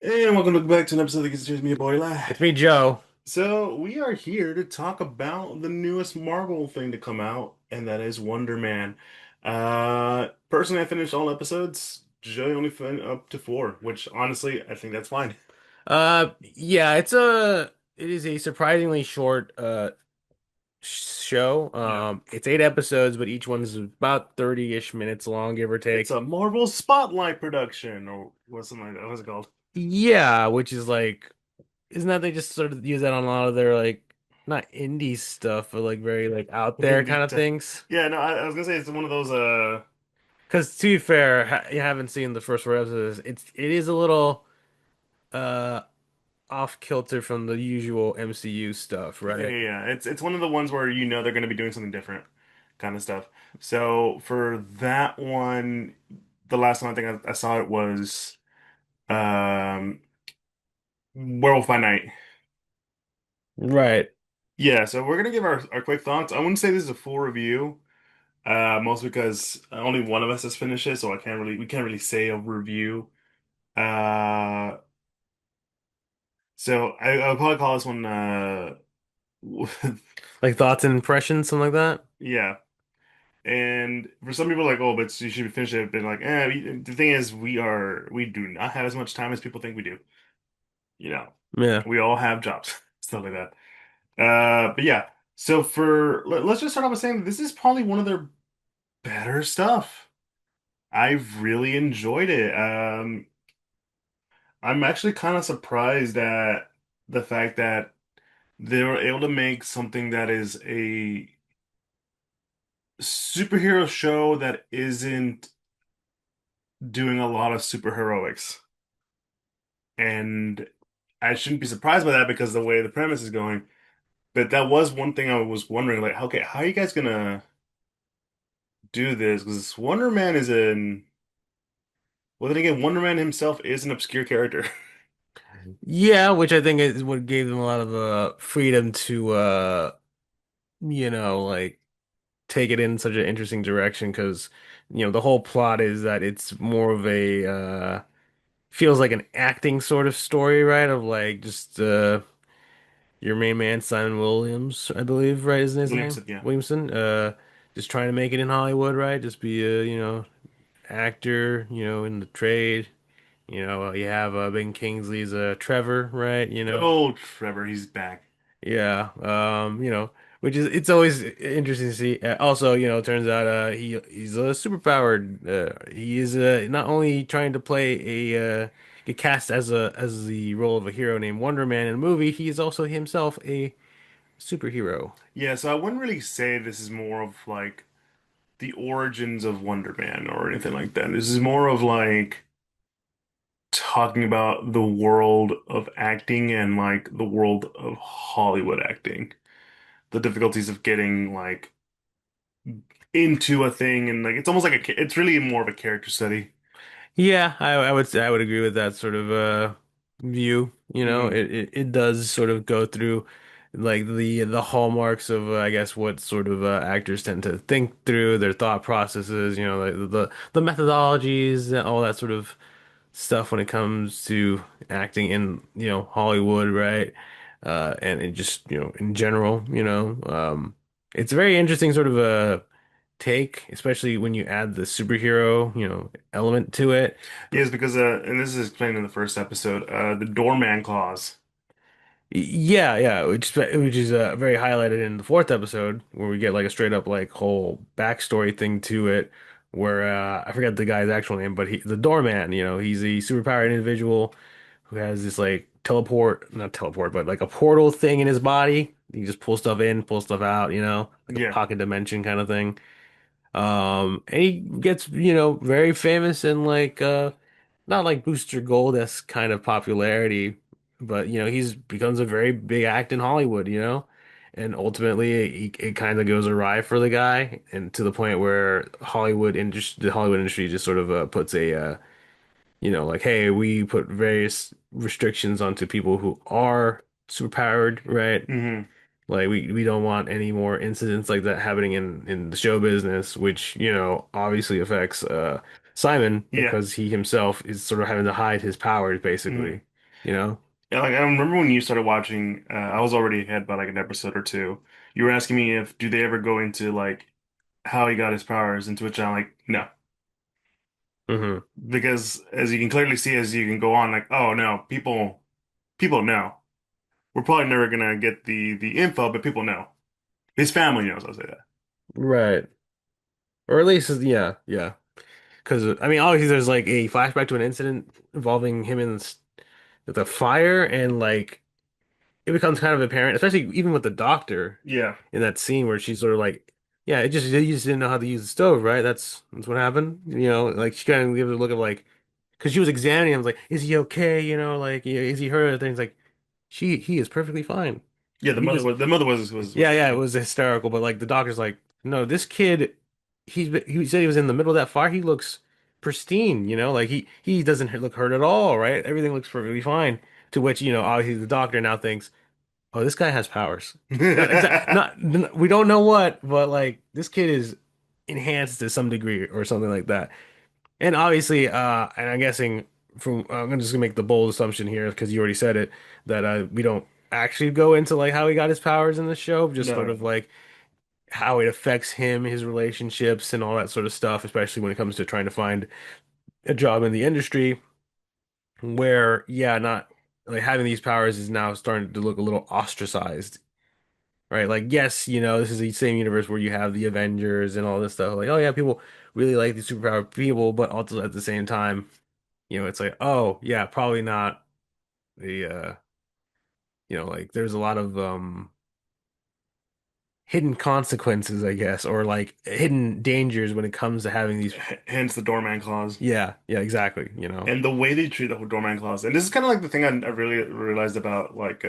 And welcome back to an episode of the Geek Centurions, me, Boyla. It's me, Joe. So we are here to talk about the newest Marvel thing to come out, and that is Wonder Man. Personally, I finished all episodes. Joey only fin up to four, which honestly, I think that's fine. Yeah, it is a surprisingly short show. Yeah. It's 8 episodes, but each one's about 30-ish minutes long, give or It's take. a Marvel Spotlight production, or what's something like that. What's it called? Yeah, which is like, isn't that they just sort of use that on a lot of their like not indie stuff, but like very like out there kind Indie of tech. things? Yeah, no, I was gonna say it's one of those. Because to be fair, you haven't seen the first four episodes. It is a little uh off kilter from the usual MCU stuff, Yeah, right? yeah, yeah. It's one of the ones where you know they're gonna be doing something different, kind of stuff. So for that one, the last time I think I saw it was. Werewolf by Night. Right. Yeah, so we're gonna give our quick thoughts. I wouldn't say this is a full review, mostly because only one of us has finished it, so we can't really say a review. Uh, so I'll probably call this one Like thoughts and impressions, something like that. yeah. And for some people, like, oh, but you should finish it. But like, the thing is, we do not have as much time as people think we do. You know, Yeah. we all have jobs, stuff like that. But yeah. So let's just start off with saying this is probably one of their better stuff. I've really enjoyed it. I'm actually kind of surprised at the fact that they were able to make something that is a superhero show that isn't doing a lot of superheroics. And I shouldn't be surprised by that because the way the premise is going. But that was one thing I was wondering, like, okay, how are you guys gonna do this? Because Wonder Man is an well, then again, Wonder Man himself is an obscure character. Yeah, which I think is what gave them a lot of freedom to like take it in such an interesting direction because the whole plot is that it's more of a feels like an acting sort of story, right? Of like just your main man Simon Williams, I believe, right? Isn't his name? Williamson, yeah. Williamson. Just trying to make it in Hollywood, right? Just be a, actor, in the trade. You have Ben Kingsley's Trevor, right? Oh, Trevor, he's back. Yeah, which is it's always interesting to see. Also, it turns out he's super powered. He is not only trying to play get cast as the role of a hero named Wonder Man in a movie, he is also himself a superhero. Yeah, so I wouldn't really say this is more of like the origins of Wonder Man or anything like that. This is more of like talking about the world of acting and like the world of Hollywood acting. The difficulties of getting like into a thing and like it's almost like it's really more of a character study. Yeah, I would say I would agree with that sort of view. Hmm. It does sort of go through like the hallmarks of I guess what sort of actors tend to think through their thought processes. Like the methodologies, and all that sort of stuff when it comes to acting in Hollywood, right? And it just in general, it's a very interesting sort of a take, especially when you add the superhero element to it. Yes, because and this is explained in the first episode, the doorman clause. Yeah, yeah, which is very highlighted in the fourth episode where we get like a straight up like whole backstory thing to it, where I forget the guy's actual name, but the doorman, he's a superpowered individual who has this like not teleport, but like a portal thing in his body. He just pulls stuff in, pulls stuff out, like a Yeah. pocket dimension kind of thing. And he gets, very famous and like not like Booster Gold-esque kind of popularity, but he's becomes a very big act in Hollywood, and ultimately it kind of goes awry for the guy, and to the point where the Hollywood industry just sort of puts a like, hey, we put various restrictions onto people who are superpowered, right? Hmm. Like we don't want any more incidents like that happening in the show business, which, obviously affects Simon Yeah. because he himself is sort of having to hide his powers Hmm. basically. you know? Yeah, like I remember when you started watching, I was already ahead by like an episode or two. You were asking me if do they ever go into like how he got his powers, into which I'm like, no. Hmm. Because as you can clearly see as you can go on, like, oh no, people know. We're probably never gonna get the info, but people know. His family knows, I'll say that. Right. Or at least, yeah, yeah. Because I mean, obviously, there's like a flashback to an incident involving him in the fire, and like it becomes kind of apparent, especially even with the doctor Yeah. in that scene where she's sort of like, yeah, it just you just didn't know how to use the stove, right? That's what happened. You know, like she kind of gives a look of like, because she was examining him, like, is he okay? You know, like, is he hurt? And things like, he is perfectly fine. Yeah, He just the mother was yeah, yeah, it crazy. was hysterical, but like the doctor's like, no, this kid, he said he was in the middle of that fire. He looks pristine, you know, like he doesn't look hurt at all, right? Everything looks perfectly fine. To which, you know, obviously the doctor now thinks, oh, this guy has powers. Not we don't know what, but like this kid is enhanced to some degree or something like that. And obviously, and I'm guessing from I'm just gonna make the bold assumption here because you already said it that we don't actually go into like how he got his powers in the show, just sort No, of like how it affects him, his relationships, and all that sort of stuff, especially when it comes to trying to find a job in the industry where, yeah, not like having these powers is now starting to look a little ostracized, right? Like, yes, you know, this is the same universe where you have the Avengers and all this stuff. Like, oh yeah, people really like these superpowered people, but also at the same time, you know, it's like, oh yeah, probably not the you know, like there's a lot of hidden consequences, I guess, or like hidden dangers when it comes to having these. hence the doorman clause. Yeah, yeah, exactly, you know. And the way they treat the whole doorman clause. And this is kind of like the thing I really realized about like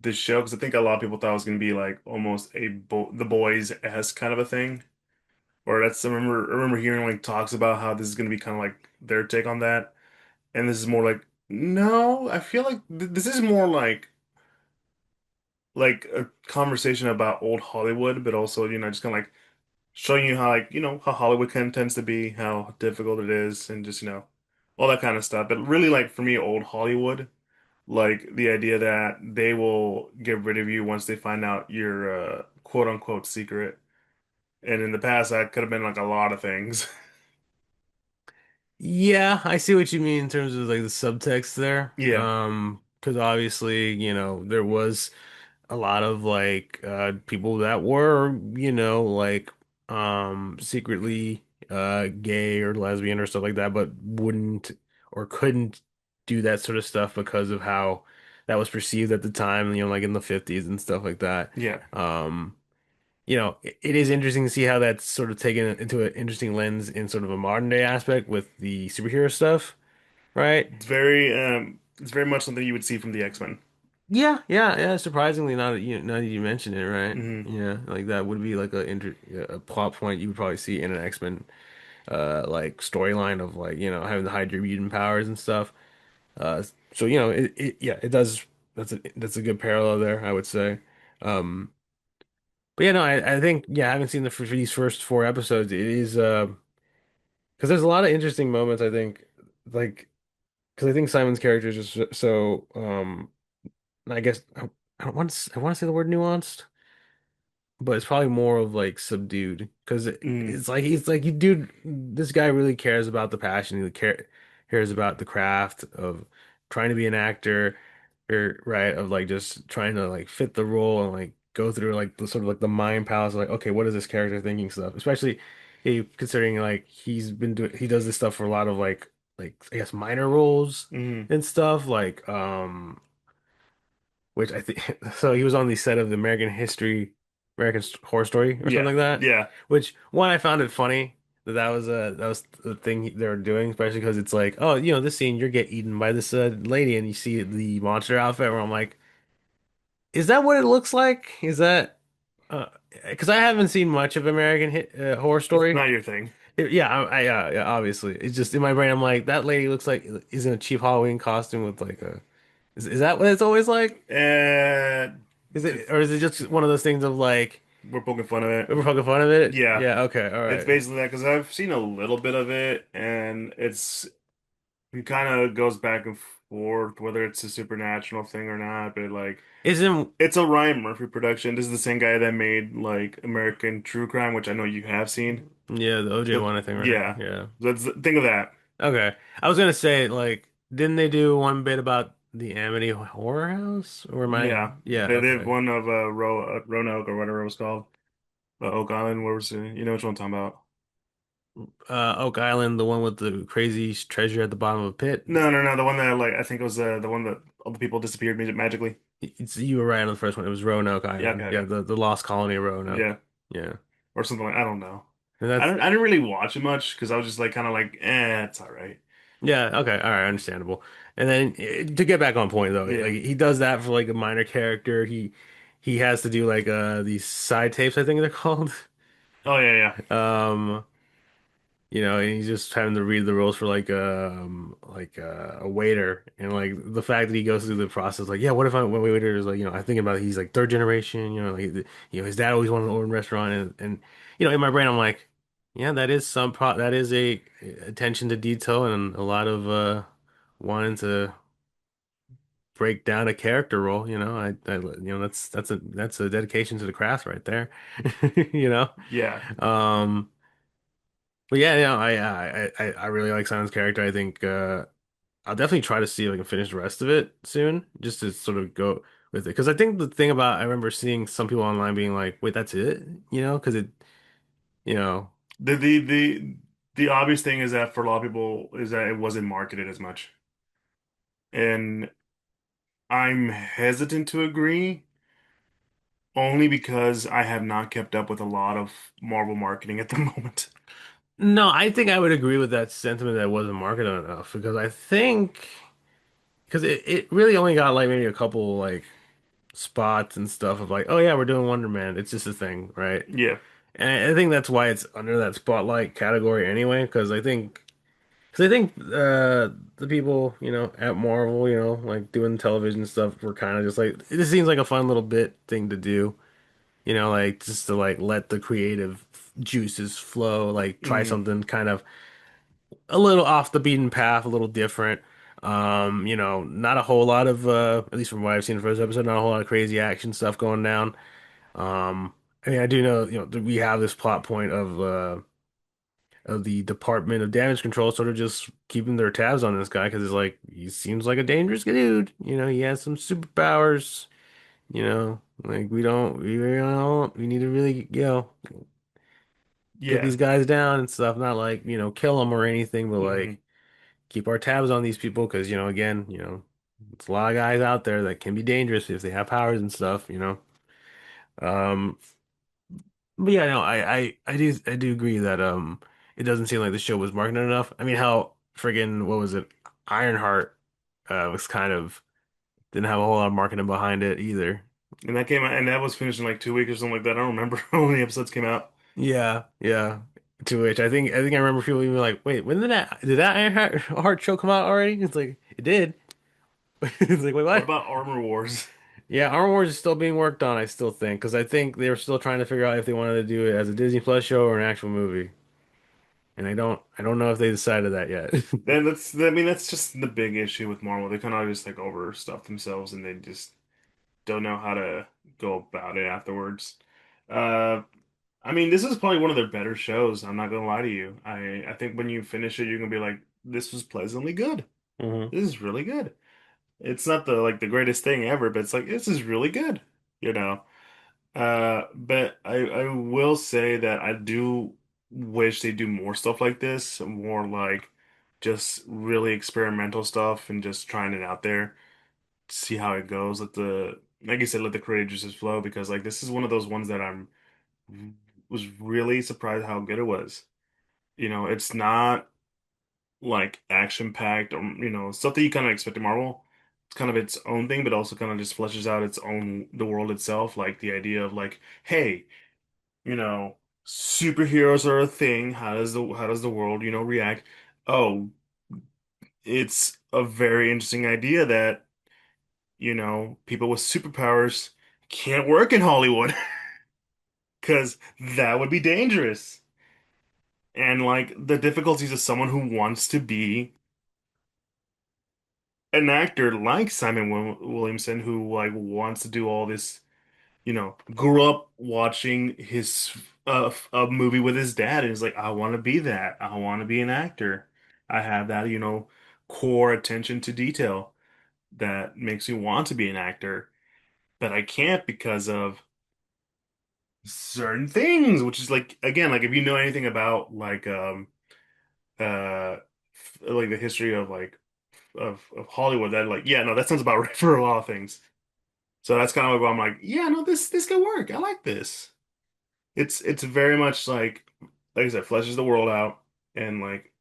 this show, because I think a lot of people thought it was gonna be like almost a bo the boys-esque kind of a thing. Or I remember hearing like talks about how this is gonna be kind of like their take on that. And this is more like, no, I feel like th this is more like a conversation about old Hollywood, but also, just kind of like showing you how like, how Hollywood kind of tends to be, how difficult it is, and just, all that kind of stuff. But really like for me, old Hollywood, like the idea that they will get rid of you once they find out your quote unquote secret. And in the past, that could have been like a lot of things. Yeah, I see what you mean in terms of like the subtext there. Yeah. Because obviously, you know, there was a lot of like people that were, you know, like secretly gay or lesbian or stuff like that, but wouldn't or couldn't do that sort of stuff because of how that was perceived at the time, you know, like in the 50s and stuff like that. Yeah. Um, you know, it is interesting to see how that's sort of taken into an interesting lens in sort of a modern day aspect with the superhero stuff, right? It's very much something you would see from the X-Men. Yeah, yeah, yeah. Surprisingly, now that you mention it, right? Hmm. Yeah, like that would be like a plot point you would probably see in an X-Men like storyline of like you know having the Hydra mutant powers and stuff. So you know it yeah it does that's a good parallel there I would say. Um, but yeah, no, I think yeah, I haven't seen for these first four episodes. It is because there's a lot of interesting moments. I think like because I think Simon's character is just so I guess I don't want I want to say the word nuanced, but it's probably more of like subdued because Hmm. it's like he's like you dude, this guy really cares about the passion. Cares about the craft of trying to be an actor, or right of like just trying to like fit the role and like go through like the sort of like the mind palace of like okay, what is this character thinking stuff, especially considering like he does this stuff for a lot of like I guess minor roles Hmm. and stuff like which I think so he was on the set of the American Horror Story or something Yeah. like that. Yeah. Which one I found it funny that was the thing they were doing, especially because it's like, oh, you know, this scene you're get eaten by this lady, and you see the monster outfit. Where I'm like, is that what it looks like? Is that uh, because I haven't seen much of Horror It's Story. not your thing. Yeah, yeah, obviously, it's just in my brain. I'm like, that lady looks like is in a cheap Halloween costume with like a. Is that what it's always like? And Is it, or is it just one of those things of like we're poking fun of it. we're poking fun of it? Yeah. Yeah, okay, all It's right. basically that because I've seen a little bit of it, and it kind of goes back and forth whether it's a supernatural thing or not, but like Isn't it's a Ryan Murphy production. This is the same guy that made like American True Crime, which I know you have seen. yeah, the OJ So one I think, right? yeah, Yeah. let's think of that. Okay. I was gonna say, like, didn't they do one bit about the Amity Horror House? Or am I? Yeah, Yeah, they did okay. one of Roanoke or whatever it was called, Oak Island. Where was it? You know which one I'm talking about? Oak Island, the one with the crazy treasure at the bottom of a pit. No, no, no. The one that like I think it was the one that all the people disappeared magically. You were right on the first one. It was Roanoke Yeah, Island. okay, Yeah, okay. the lost colony of Roanoke. Yeah, Yeah. or something like I don't know. And that's I didn't really watch it much because I was just like kind of like, it's all right. yeah, okay, all right, understandable. And then to get back on point though, like Yeah. he does that for like a minor character. He has to do like these side tapes, I think they're called. Oh yeah, yeah. Um and he's just having to read the rules for a waiter, and like the fact that he goes through the process, like, yeah, what if when waiter is like, I think about it, he's like third generation, his dad always wanted to open a restaurant, and in my brain I'm like, yeah, that is that is a attention to detail and a lot of wanting to break down a character role, that's a dedication to the craft right there, you know. Yeah. Um. But yeah, I really like Simon's character. I think I'll definitely try to see if I can finish the rest of it soon, just to sort of go with it. Because I think the thing about I remember seeing some people online being like, "Wait, that's it?" Because you know, The the the the obvious thing is that for a lot of people is that it wasn't marketed as much. And I'm hesitant to agree only because I have not kept up with a lot of Marvel marketing at the moment. no, I think I would agree with that sentiment that it wasn't marketed enough because I think because it really only got like maybe a couple like spots and stuff of like, oh yeah, we're doing Wonder Man. It's just a thing, right? Yeah. And I think that's why it's under that spotlight category anyway, because I think the people, at Marvel, like doing television stuff were kind of just like it just seems like a fun little bit thing to do, like just to like let the creative juices flow, like try Hmm. something kind of a little off the beaten path, a little different. Not a whole lot of at least from what I've seen in the first episode, not a whole lot of crazy action stuff going down. I mean, I do know, that we have this plot point of the Department of Damage Control sort of just keeping their tabs on this guy because it's like he seems like a dangerous dude. He has some superpowers. Like we need to really, get Yeah. these guys down and stuff. Not like, kill them or anything, but Hmm. like keep our tabs on these people because, again, it's a lot of guys out there that can be dangerous if they have powers and stuff. Um, But yeah, no, I do agree that it doesn't seem like the show was marketed enough. I mean, how friggin' what was it? Ironheart was kind of didn't have a whole lot of marketing behind it either. And that came out, and that was finished in like 2 weeks or something like that. I don't remember how many episodes came out. Yeah, yeah. To which I think I remember people even like, wait, when did that Ironheart show come out already? It's like it did. It's like, wait, What what? about Armor Wars? Yeah, Armor Wars is still being worked on, I still think, because I think they were still trying to figure out if they wanted to do it as a Disney Plus show or an actual movie. And I don't know if they decided that yet. Then I mean, that's just the big issue with Marvel. They kind of just like overstuff themselves, and they just don't know how to go about it afterwards. Uh, I mean, this is probably one of their better shows. I'm not gonna lie to you. I think when you finish it, you're gonna be like, this was pleasantly good. hmm This is really good. It's not the greatest thing ever, but it's like this is really good, you know. But I will say that I do wish they do more stuff like this, more like just really experimental stuff and just trying it out there, see how it goes. Like you said, let the creators just flow because like this is one of those ones that was really surprised how good it was. It's not like action packed or stuff that you kind of expect in Marvel. It's kind of its own thing, but also kind of just fleshes out the world itself. Like the idea of like, hey, you know, superheroes are a thing. How does the world, react? Oh, it's a very interesting idea that, people with superpowers can't work in Hollywood because that would be dangerous. And like the difficulties of someone who wants to be an actor like Simon Williamson who like wants to do all this, grew up watching his a movie with his dad and is like, I want to be that. I want to be an actor. I have that, core attention to detail that makes me want to be an actor, but I can't because of certain things, which is like again, like if you know anything about like the history of like of Hollywood, that like yeah, no, that sounds about right for a lot of things. So that's kind of like why I'm like, yeah, no, this could work. I like this. It's very much like I said, fleshes the world out and like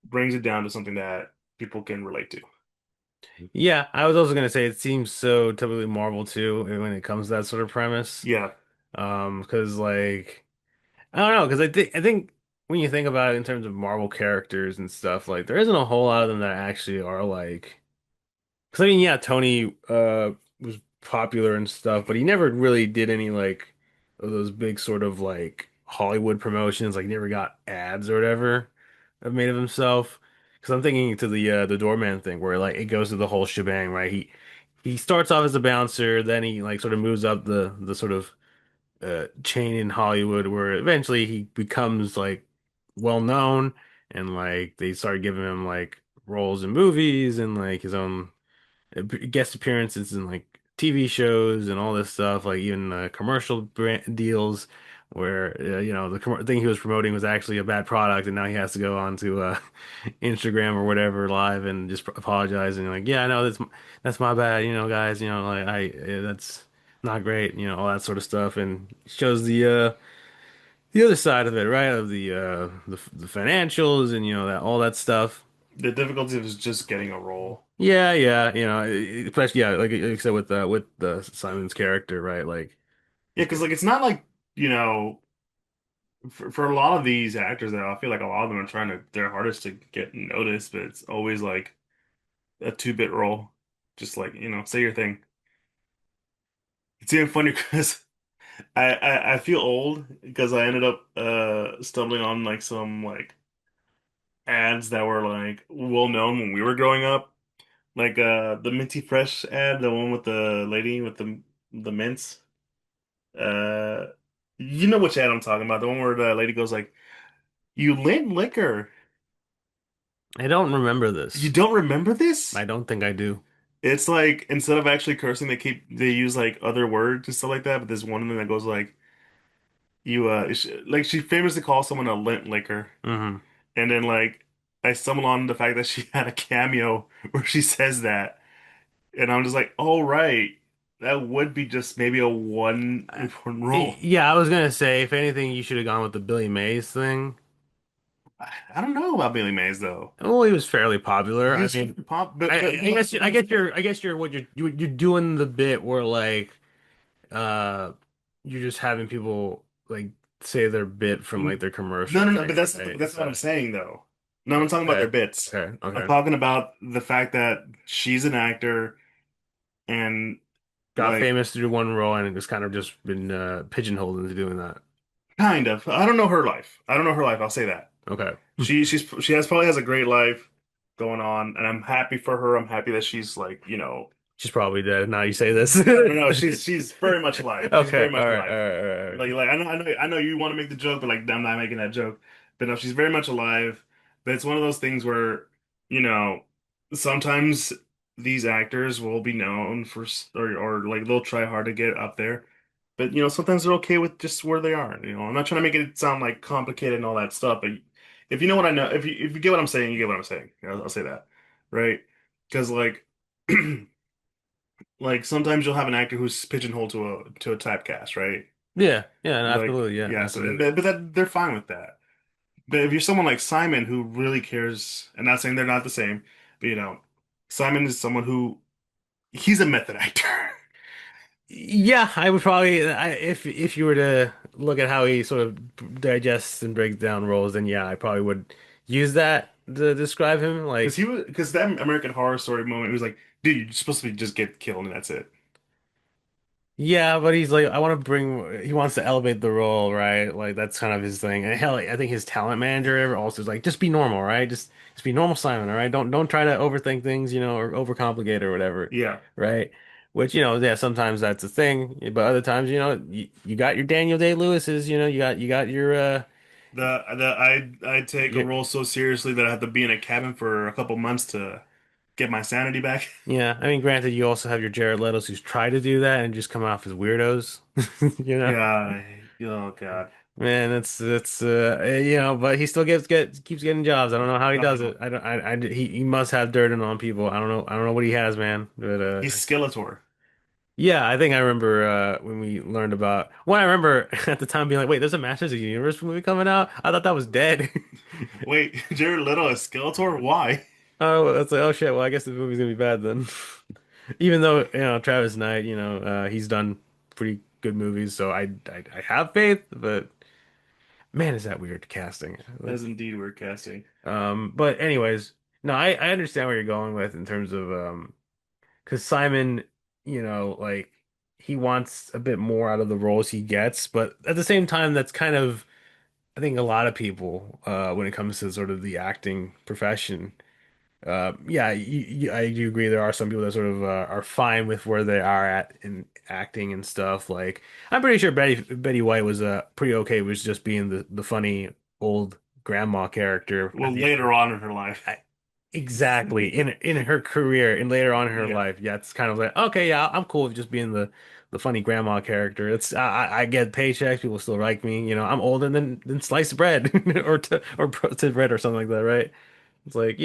brings it down to something that people can relate to. Yeah, I was also gonna say it seems so typically Marvel too when it comes to that sort of premise. Yeah, Because like I don't know, because I think when you think about it in terms of Marvel characters and stuff, like there isn't a whole lot of them that actually are like. Because I mean, yeah, Tony was popular and stuff, but he never really did any like of those big sort of like Hollywood promotions. Like, never got ads or whatever made of himself. Because I'm thinking to the doorman thing where like it goes to the whole shebang, right? He starts off as a bouncer, then he like sort of moves up the sort of chain in Hollywood, where eventually he becomes like well known, and like they started giving him like roles in movies and like his own guest appearances in like TV shows and all this stuff, like even commercial brand deals where the thing he was promoting was actually a bad product, and now he has to go on to Instagram or whatever live and just apologize and like, yeah, I know that's my bad, guys, like that's not great, all that sort of stuff, and shows the other side of it, right, of the financials and that all that stuff. the difficulty is just getting a role. Yeah, yeah, especially yeah, like you said with the Simon's character, right? Like, Yeah, because like it's not like you know for a lot of these actors, I feel like a lot of them are trying to their hardest to get noticed, but it's always like a two-bit role. Just like, say your thing. It's even funny because I feel old because I ended up stumbling on like some like ads that were like well known when we were growing up. Like the Minty Fresh ad, the one with the lady with the mints. Uh you know which ad I'm talking about, the one where the lady goes like, "You lint liquor." I don't remember You this. don't remember I this? don't think I do. It's like instead of actually cursing, they use like other words and stuff like that. But there's one of them that goes like like she famously calls someone a lint licker, Hmm. and then like I stumbled on the fact that she had a cameo where she says that, and I'm just like, oh right, that would be just maybe a one important role. Yeah, I was gonna say if anything, you should have gone with the Billy Mays thing. I don't know about Billy Mays though. Well, he was fairly popular. He I was mean, pop, I guess you're what you're doing the bit where like uh you're just having people like say their bit from like their no, no, commercial no. But thing, that's right? not what I'm So saying though. No, I'm talking about their okay, bits. okay, I'm okay. talking about the fact that she's an actor and Got like famous through one role and it's kind of just been pigeonholed into doing that. kind of. I don't know her life. I don't know her life. I'll say that. Okay. She has probably has a great life going on, and I'm happy for her. I'm happy that she's like, She's probably dead. Now you say this. no, no, no. She's very much alive. She's very Okay. All much right. All alive. right. All right. Like I know you want to make the joke, but like I'm not making that joke. But no, she's very much alive. But it's one of those things where, you know, sometimes these actors will be known for or like they'll try hard to get up there. But sometimes they're okay with just where they are. I'm not trying to make it sound like complicated and all that stuff, but if you know what I know, if you get what I'm saying, you get what I'm saying. I'll say that, right? Because like like sometimes you'll have an actor who's pigeonholed to a typecast, right? Yeah. Yeah. No, Like absolutely. Yeah. yeah, so Absolutely. but that they're fine with that. But if you're someone like Simon who really cares, and not saying they're not the same, but Simon is someone who he's a method actor. Yeah, I would probably if you were to look at how he sort of digests and breaks down roles, then yeah, I probably would use that to describe him. Like, Because that American Horror Story moment, it was like, dude, you're supposed to be just get killed and that's it. Yeah, but he's like, I want to bring, he wants to elevate the role, right? Like that's kind of his thing. And hell, I think his talent manager also is like, just be normal, right? Just be normal, Simon, all right? Don't try to overthink things, or overcomplicate or whatever, Yeah. right? Which, yeah, sometimes that's a thing, but other times, you got your Daniel Day-Lewis's, you got I take a your, role so seriously that I have to be in a cabin for a couple months to get my sanity back. yeah. I mean, granted, you also have your Jared Leto's who's try to do that and just come off as weirdos, you know? Yeah. Oh God. Man, it's but he still keeps getting jobs. I don't know how he I does it. know. I don't he must have dirt on people. I don't know what he has, man. But He's Skeletor. yeah, I think I remember when we learned about I remember at the time being like, wait, there's a Masters of the Universe movie coming out. I thought that was dead. Wait, Jared Leto is Skeletor? Why? Oh, it's like, oh shit. Well, I guess the movie's gonna be bad then. Even though, Travis Knight, he's done pretty good movies, so I have faith, but man, is that weird casting. That is indeed weird casting. But anyways, no, I understand where you're going with in terms of because Simon, like he wants a bit more out of the roles he gets, but at the same time, that's kind of I think a lot of people when it comes to sort of the acting profession. Yeah, I do agree. There are some people that sort of are fine with where they are at in acting and stuff. Like, I'm pretty sure Betty White was pretty okay with just being the funny old grandma character at Well, the later on in her life. I, exactly in her career and later on in her Yeah. life. Yeah, it's kind of like okay, yeah, I'm cool with just being the funny grandma character. It's I get paychecks, people still like me. I'm older than sliced bread or toasted bread or something like that, right? It's like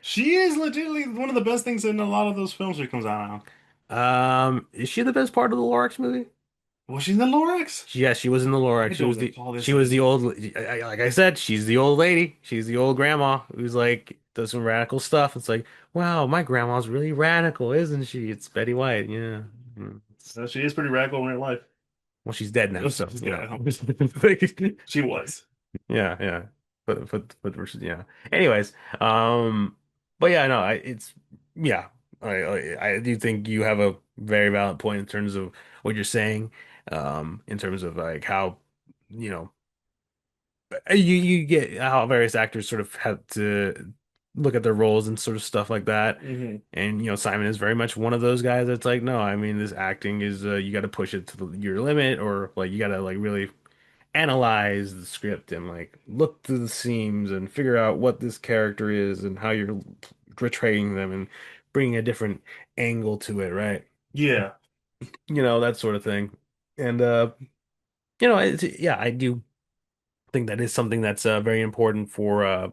She is legitimately one of the best things in a lot of those films that comes out now. is she the best part of the Lorax movie? Was she in the Lorax? Yeah, she was in the I Lorax. She don't was the recall this she was at the all. old like I said, she's the old lady. She's the old grandma who's like does some radical stuff. It's like, wow, my grandma's really radical, isn't she? It's Betty White. Yeah. She is pretty radical in real life. Well, she's dead now, so Yeah, she was. yeah, yeah. But yeah. Anyways, but yeah, no, yeah. I do think you have a very valid point in terms of what you're saying, in terms of like how, you know, you get how various actors sort of have to look at their roles and sort of stuff like that. Hmm. And Simon is very much one of those guys that's like, no, I mean, this acting is you got to push it to your limit, or like you got to like really analyze the script and like look through the seams and figure out what this character is and how you're portraying them and bringing a different angle to it, right? Yeah. That sort of thing. And yeah, I do think that is something that's very important for a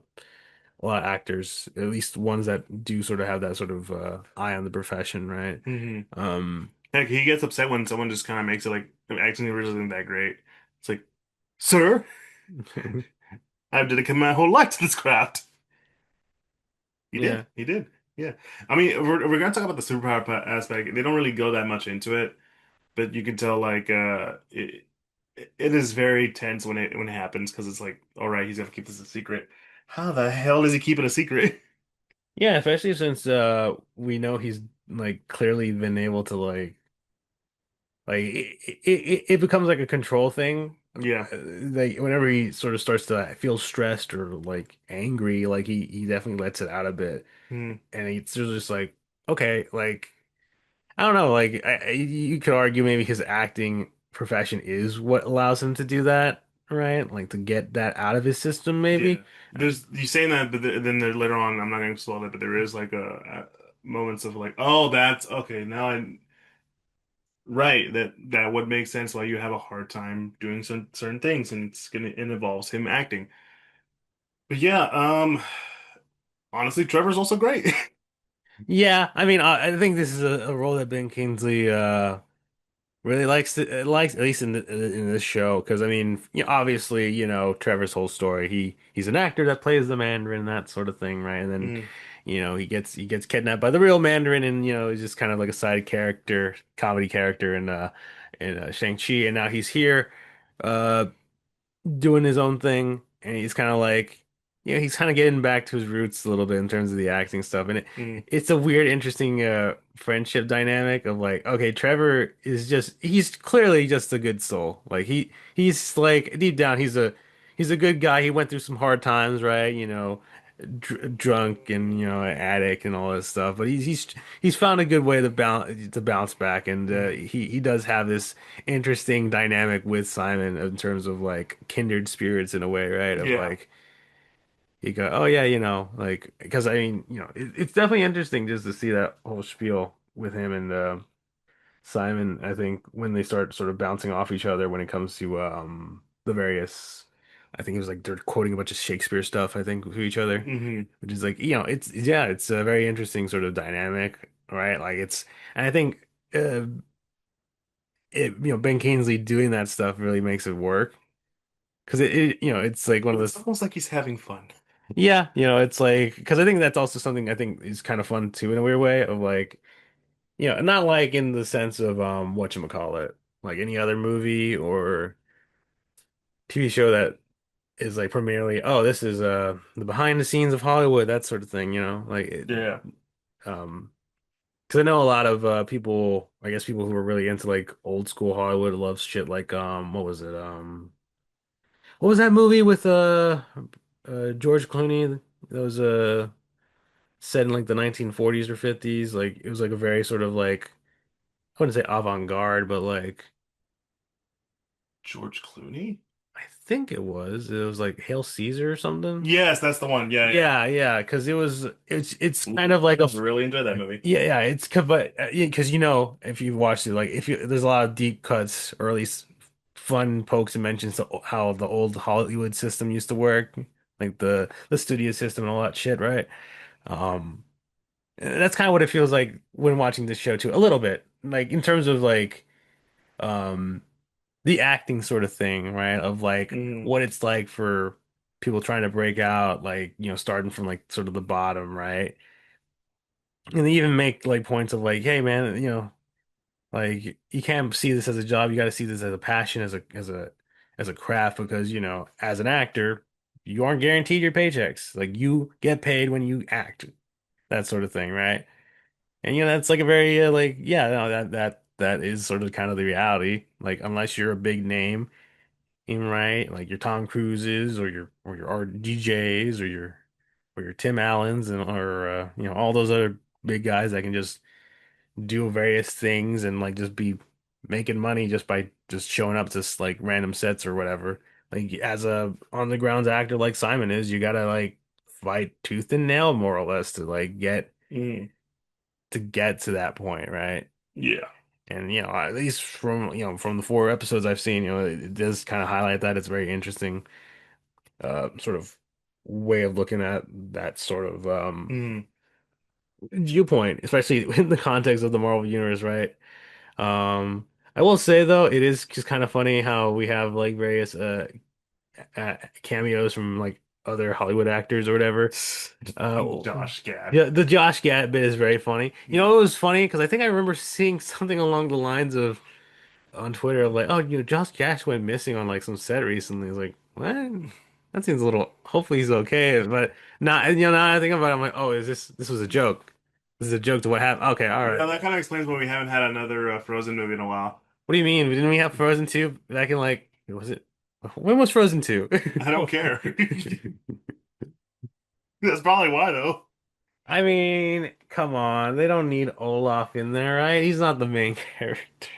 lot of actors, at least ones that do sort of have that sort of eye on the profession, right? Hmm. Um, Heck, he gets upset when someone just kind of makes it like acting originally isn't that great. It's like, sir, I've dedicated my whole life to this craft. He did. yeah. He did. Yeah. I mean, we're gonna talk about the superpower aspect. They don't really go that much into it, but you can tell like it is very tense when it happens because it's like, all right, he's gonna keep this a secret. How the hell does he keep it a secret? Yeah, especially since we know he's like clearly been able to like it becomes like a control thing. Yeah. Like whenever he sort of starts to feel stressed or like angry, like he definitely lets it out a bit, Hmm. and it's just like okay, like I don't know, like you could argue maybe his acting profession is what allows him to do that, right? Like to get that out of his system, Yeah. maybe. There's you saying that, but then there, later on, I'm not going to spoil it, but there is like moments of like, oh, that's okay. Now I right that would make sense why you have a hard time doing certain things, and it involves him acting. But yeah, honestly, Trevor's also great. Yeah, I mean, I think this is a role that Ben Kingsley really likes at least in this show because I mean obviously Trevor's whole story he's an actor that plays the Mandarin that sort of thing, right? And then Mm. he gets kidnapped by the real Mandarin, and he's just kind of like a side character, comedy character in Shang-Chi, and now he's here uh doing his own thing, and he's kind of like he's kind of getting back to his roots a little bit in terms of the acting stuff, and Mm, it's a weird, interesting friendship dynamic of like, okay, Trevor is he's clearly just a good soul. Like he's like deep down, he's a good guy. He went through some hard times, right? Drunk and an addict and all this stuff, but he's found a good way to bounce back, and mm. he does have this interesting dynamic with Simon in terms of like kindred spirits in a way, right? Of Yeah. like you go, oh yeah, like because I mean, it's definitely interesting just to see that whole spiel with him and Simon. I think when they start sort of bouncing off each other when it comes to the various, I think it was like they're quoting a bunch of Shakespeare stuff, I think, to each other, Hmm. which is like, it's a very interesting sort of dynamic, right? Like and I think Ben Kingsley doing that stuff really makes it work because it's like one of It's those. almost like he's having fun. Yeah, it's like because I think that's also something I think is kind of fun too in a weird way of like, not like in the sense of whatchamacallit, like any other movie or TV show that is like primarily, oh, this is the behind the scenes of Hollywood, that sort of thing, Yeah. um because I know a lot of people, I guess people who are really into like old school Hollywood loves shit like what was it? What was that movie with George Clooney? That was set in like the 1940s or 50s. Like it was like a very sort of like I wouldn't say avant-garde, but like George Clooney? I think it was like Hail Caesar or something. Yes, that's the one. Yeah, yeah. Yeah, because it's Ooh, kind of like a really enjoyed that movie. yeah, but because if you've watched it, like if you there's a lot of deep cuts or at least fun pokes and mentions to how the old Hollywood system used to work, like the studio system and all that shit, right? Um, that's kind of what it feels like when watching this show too, a little bit, like in terms of like um the acting sort of thing, right? Of like Mm, what it's like for people trying to break out, like, starting from like sort of the bottom, right? And they even make like points of like, hey man, like you can't see this as a job, you got to see this as a passion, as a craft, because as an actor, you aren't guaranteed your paychecks. Like you get paid when you act, that sort of thing, right? And that's like a very like yeah, no, that is sort of kind of the reality. Like unless you're a big name, right? Like your Tom Cruises or your RDJs or your Tim Allens and or all those other big guys that can just do various things and like just be making money just by just showing up to like random sets or whatever. Like as a on the grounds actor like Simon is, you gotta like fight tooth and nail more or less to like mm, get to that point, right? yeah. And at least from the 4 episodes I've seen, it does kind of highlight that. It's very interesting sort of way of looking at that sort of Mm. viewpoint, especially in the context of the Marvel universe, right? I will say though, it is just kind of funny how we have like various cameos from like other Hollywood actors or whatever. Josh Gad. Yeah, the Josh Gad bit is very funny. It was funny because I think I remember seeing something along the lines of on Twitter of like, oh, Josh Gad went missing on like some set recently. It's like, what? That seems a little. Hopefully he's okay, but not. Now I think about it, I'm like, oh, this was a joke? This is a joke to what happened. Okay, all right. Yeah, that kind of explains why we haven't had another Frozen movie in a while. What do you mean? Didn't we have Frozen 2 back in like, was it? When was Frozen 2? I don't care. That's probably why, though. I mean, come on. They don't need Olaf in there, right? He's not the main character.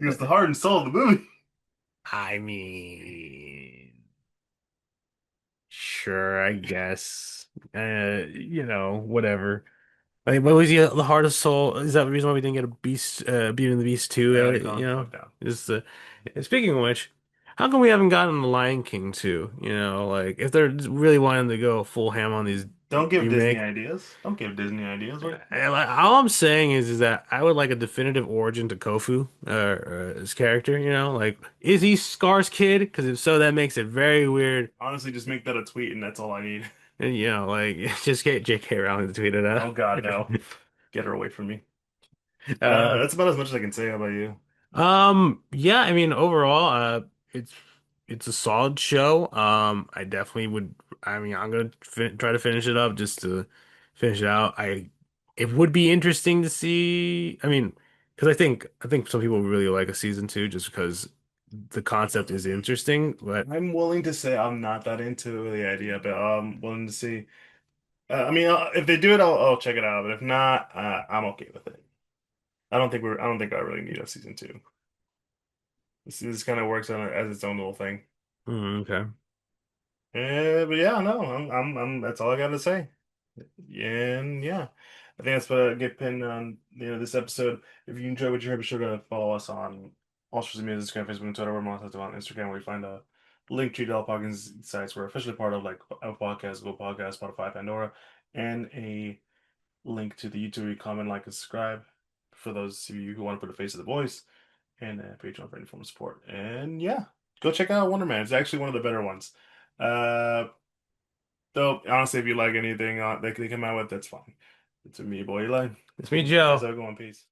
He was the heart and soul of the movie. I mean, sure, I guess. Whatever. Like, what was he, the heart of soul? Is that the reason why we didn't get a Beauty and the Beast 2? Yeah, calm the fuck down. Is speaking of which, how come we haven't gotten the Lion King 2? Like if they're really wanting to go full ham on these Don't give Disney remake. ideas. Don't give Disney ideas. What? Like, all I'm saying is that I would like a definitive origin to Kofu, his character. Like, is he Scar's kid? Because if so, that makes it very weird. Honestly, just make that a tweet and that's all I need. And like, just get J.K. Rowling to tweet it out. Oh God, no. Get her away from me. Uh, That's about as much as I can say. How about you? yeah. I mean, overall, it's it's a solid show. I definitely would. I mean, I'm gonna try to finish it up just to finish it out. It would be interesting to see. I mean, because I think some people really like a season two just because the concept is interesting. But I'm willing to say I'm not that into the idea, but I'm willing to see. I mean, if they do it, I'll check it out. But if not, I'm okay with it. I don't think I really need a season two. This kind of works on as its own little thing. okay. But yeah, no, that's all I got to say. And yeah, I think that's what I get pinned on this episode. If you enjoy what you heard, be sure to follow us on all social media, Instagram, Facebook, and Twitter. We're most active on Instagram, where you find a link to all podcast sites. We're officially part of like Apple Podcasts, Google Podcasts, Spotify, Pandora, and a link to the YouTube where you comment, like, and subscribe for those of you who want to put a face to the voice, and Patreon for any form of support. And yeah, go check out WonderMan. It's actually one of the better ones. Uh, Though honestly, if you like anything they come out with, that's fine. It's a me, boy. Eli. It's me, You guys Joe. have a good one. Peace.